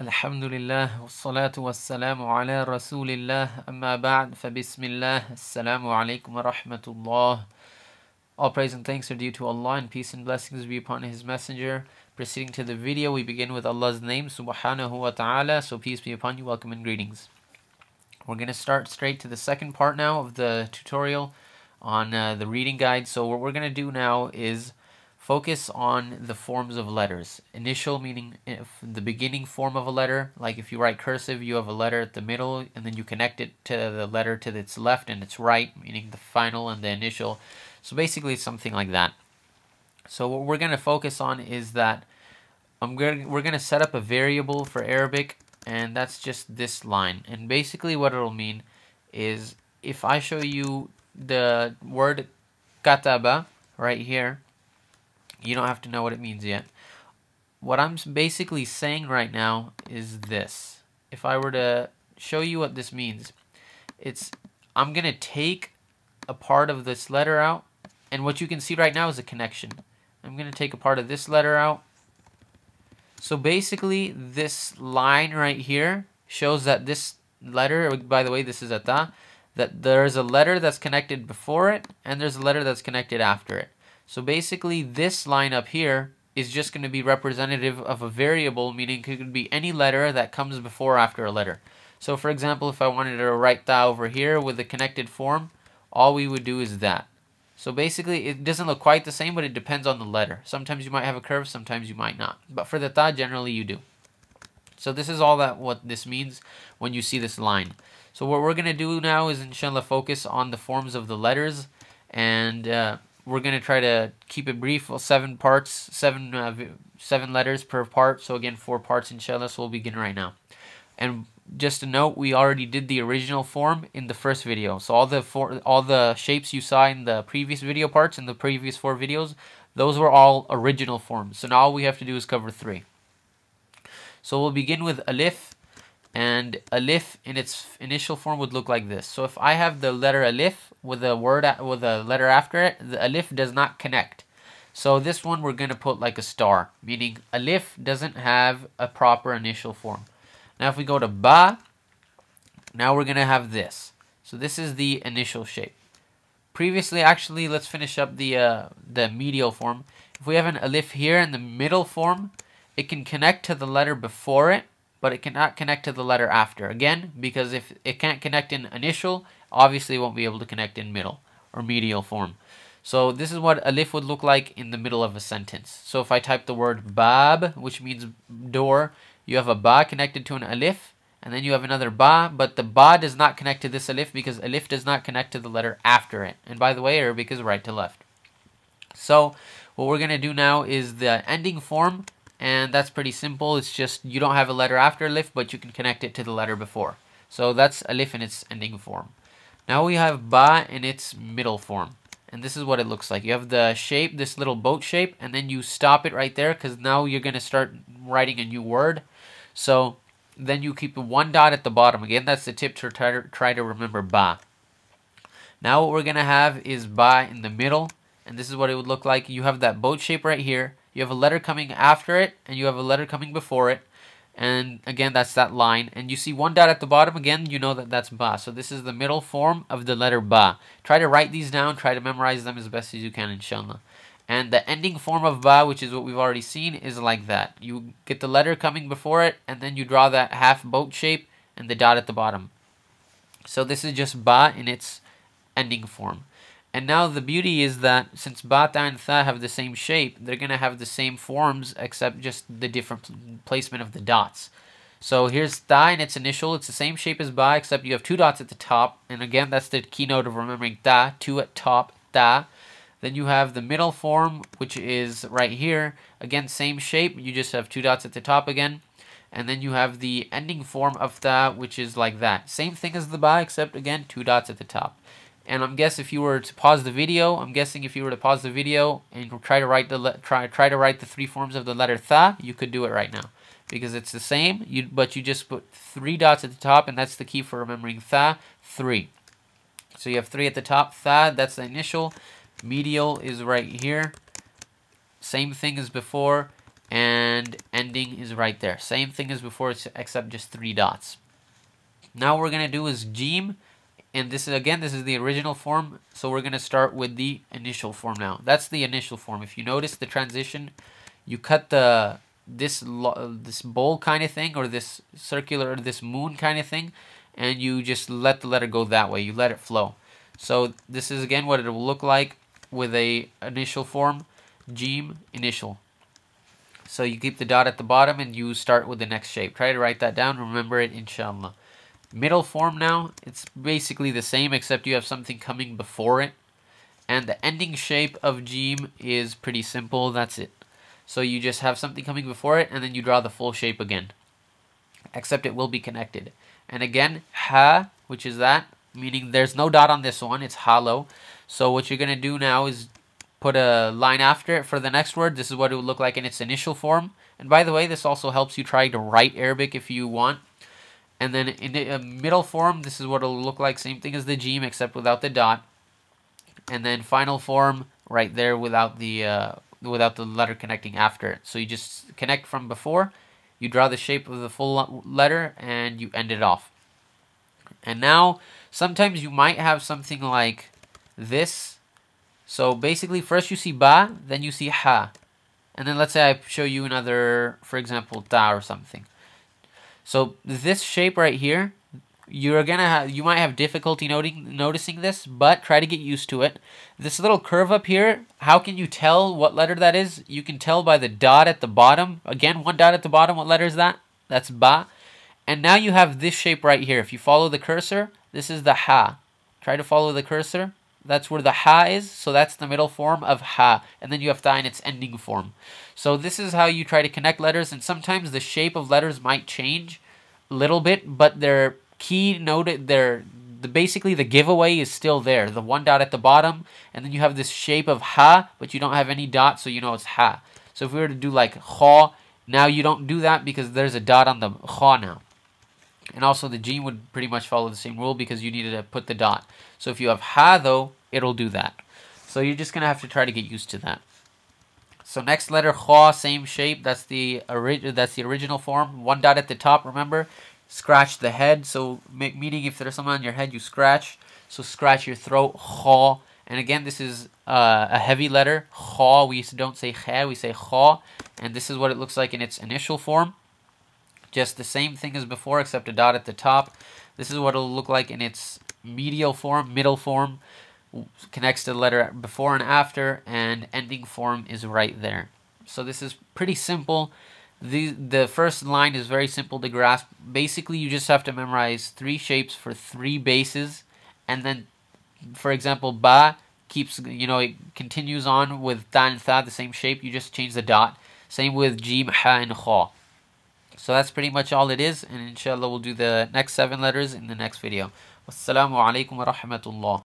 Alhamdulillah, wassalatu wassalamu ala rasulillah, amma ba'd, fa bismillah, assalamu alaikum wa rahmatullah. All praise and thanks are due to Allah, and peace and blessings be upon His Messenger. Proceeding to the video, we begin with Allah's name, subhanahu wa ta'ala, so peace be upon you, welcome and greetings. We're going to start straight to the second part now of the tutorial on the reading guide. So what we're going to do now is focus on the forms of letters. Initial meaning the beginning form of a letter, like if you write cursive, you have a letter at the middle, and then you connect it to the letter to its left and its right, meaning the final and the initial. So basically something like that. So what we're going to focus on is that we're going to set up a variable for Arabic, and that's just this line. And basically what it'll mean is if I show you the word kataba right here, you don't have to know what it means yet. What I'm basically saying right now is this. If I were to show you what this means, I'm going to take a part of this letter out, and what you can see right now is a connection. I'm going to take a part of this letter out. So basically this line right here shows that this letter, by the way, this is a ta, that there's a letter that's connected before it and there's a letter that's connected after it. So basically this line up here is just going to be representative of a variable, meaning it could be any letter that comes before or after a letter. So for example, if I wanted to write ta over here with the connected form, all we would do is that. So basically it doesn't look quite the same, but it depends on the letter. Sometimes you might have a curve, sometimes you might not. But for the ta, generally you do. So this is all that what this means when you see this line. So what we're going to do now is inshallah focus on the forms of the letters, and we're going to try to keep it brief. Well, 7 parts, 7 letters per part. So again, 4 parts inshallah. So we'll begin right now. And just a note, we already did the original form in the first video. So all the shapes you saw in the previous video parts, in the previous 4 videos, those were all original forms. So now all we have to do is cover 3. So we'll begin with alif, and alif in its initial form would look like this. So if I have the letter alif with a letter after it, the alif does not connect. So this one we're going to put like a star, meaning alif doesn't have a proper initial form. Now if we go to ba, now we're going to have this. So this is the initial shape. Previously, actually, let's finish up the medial form. If we have an alif here in the middle form, it can connect to the letter before it, but it cannot connect to the letter after. Again, because if it can't connect in initial, obviously it won't be able to connect in middle or medial form. So this is what alif would look like in the middle of a sentence. So if I type the word bab, which means door, you have a ba connected to an alif, and then you have another ba, but the ba does not connect to this alif because alif does not connect to the letter after it. And by the way, Arabic is right to left. So what we're going to do now is the ending form, and that's pretty simple. It's just you don't have a letter after alif, but you can connect it to the letter before. So that's alif in its ending form. Now we have ba in its middle form. And this is what it looks like. You have the shape, this little boat shape, and then you stop it right there because now you're going to start writing a new word. So then you keep 1 dot at the bottom. Again, that's the tip to try to remember ba. Now what we're going to have is ba in the middle, and this is what it would look like. You have that boat shape right here. You have a letter coming after it, and you have a letter coming before it. And again, that's that line. And you see 1 dot at the bottom. Again, you know that that's ba. So this is the middle form of the letter ba. Try to write these down. Try to memorize them as best as you can, inshallah. And the ending form of ba, which is what we've already seen, is like that. You get the letter coming before it, and then you draw that half boat shape and the dot at the bottom. So this is just ba in its ending form. And now the beauty is that since ba, ta, and tha have the same shape, they're going to have the same forms except just the different placement of the dots. So here's ta in its initial. It's the same shape as ba except you have 2 dots at the top. And again, that's the keynote of remembering ta, 2 at top, ta. Then you have the middle form, which is right here. Again, same shape. You just have 2 dots at the top again. And then you have the ending form of tha, which is like that. Same thing as the ba, except again, 2 dots at the top. And if you were to pause the video, and try to write the 3 forms of the letter tha, you could do it right now because it's the same. But you just put 3 dots at the top, and that's the key for remembering tha, 3. So you have 3 at the top. Tha, that's the initial. Medial is right here. Same thing as before. and ending is right there. Same thing as before, except just 3 dots. Now what we're going to do is Jim, and this is the original form, so we're going to start with the initial form now. That's the initial form. If you notice the transition, you cut this bowl kind of thing, or this circular, or this moon kind of thing, and you just let the letter go that way. You let it flow. So this is again what it will look like with a initial form, Jim initial. So you keep the dot at the bottom and you start with the next shape. Try to write that down, remember it, inshallah. Middle form now, it's basically the same except you have something coming before it. And the ending shape of Jim is pretty simple, that's it. So you just have something coming before it and then you draw the full shape again. Except it will be connected. And again, ha, which is that, meaning there's no dot on this one, it's hollow. So what you're going to do now is put a line after it for the next word. This is what it would look like in its initial form. And by the way, this also helps you try to write Arabic if you want. And then in the middle form, this is what it'll look like. Same thing as the Jim, except without the dot. And then final form, right there without the letter connecting after it. So you just connect from before, you draw the shape of the full letter, and you end it off. And now, sometimes you might have something like this. So basically, first you see ba, then you see ha. And then let's say I show you another, for example, ta or something. So this shape right here, you might have difficulty noticing this, but try to get used to it. This little curve up here, how can you tell what letter that is? You can tell by the dot at the bottom. Again, 1 dot at the bottom. What letter is that? That's ba. And now you have this shape right here. If you follow the cursor, this is the ha. Try to follow the cursor. That's where the ha is, so that's the middle form of ha. And then you have Thein, its ending form. So this is how you try to connect letters, and sometimes the shape of letters might change a little bit, but their basically the giveaway is still there. The 1 dot at the bottom, and then you have this shape of ha, but you don't have any dot, so you know it's ha. So if we were to do like kha, now you don't do that because there's a dot on the kha now. And also the Jim would pretty much follow the same rule because you needed to put the dot. So if you have ha though, it'll do that. So you're just going to have to try to get used to that. So next letter, kha, same shape. That's the original form. 1 dot at the top, remember? Scratch the head. So meaning if there's someone on your head, you scratch. So scratch your throat, kha. And again, this is a heavy letter, kha. We don't say kha, we say kha. And this is what it looks like in its initial form. Just the same thing as before, except a dot at the top. This is what it'll look like in its medial form, middle form. Connects to the letter before and after, and ending form is right there. So this is pretty simple. The first line is very simple to grasp. Basically, you just have to memorize 3 shapes for 3 bases. And then, for example, ba keeps, it continues on with ta and tha, the same shape. You just change the dot. Same with Jim, ha, and kha. So that's pretty much all it is, and inshallah we'll do the next 7 letters in the next video. Wassalamu alaikum wa rahmatullah.